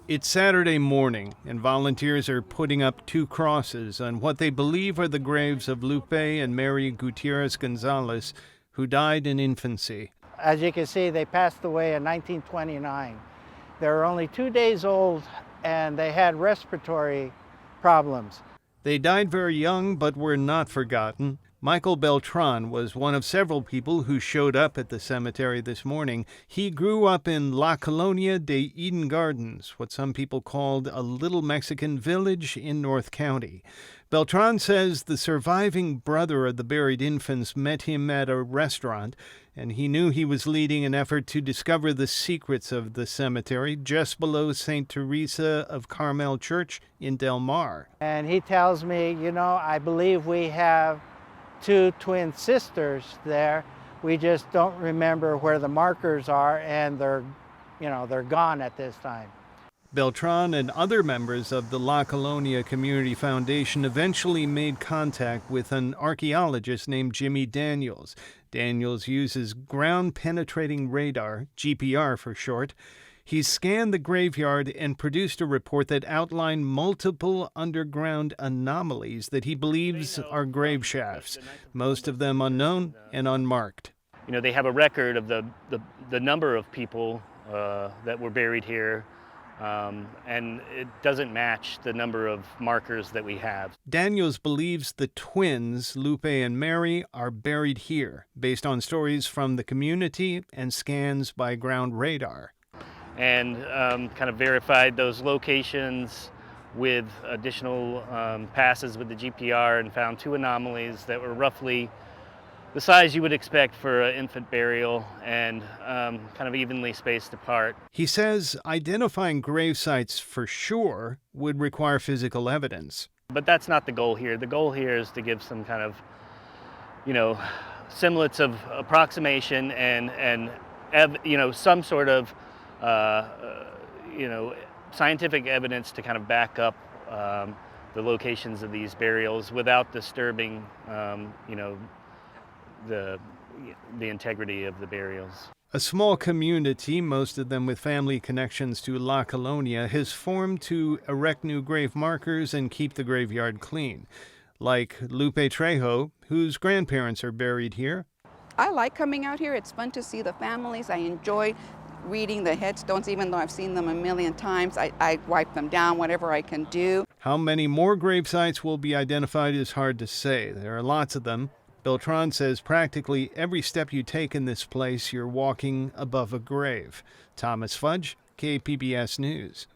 It's Saturday morning, and volunteers are putting up two crosses on what they believe are the graves of Lupe and Mary Gutierrez Gonzalez, who died in infancy. As you can see, they passed away in 1929. They were only 2 days old, and they had respiratory problems. They died very young, but were not forgotten. Michael Beltran was one of several people who showed up at the cemetery this morning. He grew up in La Colonia de Eden Gardens, what some people called a little Mexican village in North County. Beltran says the surviving brother of the buried infants met him at a restaurant, and he knew he was leading an effort to discover the secrets of the cemetery just below St. Teresa of Carmel Church in Del Mar. And he tells me, I believe we have two twin sisters there. We just don't remember where the markers are, and they're gone at this time. Beltran and other members of the La Colonia Community Foundation eventually made contact with an archaeologist named Jimmy Daniels. Daniels uses ground-penetrating radar, GPR for short. He scanned the graveyard and produced a report that outlined multiple underground anomalies that he believes are grave shafts, most of them unknown and unmarked. They have a record of the number of people that were buried here, and it doesn't match the number of markers that we have. Daniels believes the twins, Lupe and Mary, are buried here, based on stories from the community and scans by ground radar. And kind of verified those locations with additional passes with the GPR, and found two anomalies that were roughly the size you would expect for an infant burial, and kind of evenly spaced apart. He says identifying grave sites for sure would require physical evidence. But that's not the goal here. The goal here is to give some kind of, semblance of approximation and some sort of scientific evidence to kind of back up the locations of these burials without disturbing, the integrity of the burials. A small community, most of them with family connections to La Colonia, has formed to erect new grave markers and keep the graveyard clean, like Lupe Trejo, whose grandparents are buried here. I like coming out here. It's fun to see the families. I enjoy reading the headstones, even though I've seen them a million times. I wipe them down, whatever I can do. How many more grave sites will be identified is hard to say. There are lots of them. Beltran says practically every step you take in this place, you're walking above a grave. Thomas Fudge, KPBS News.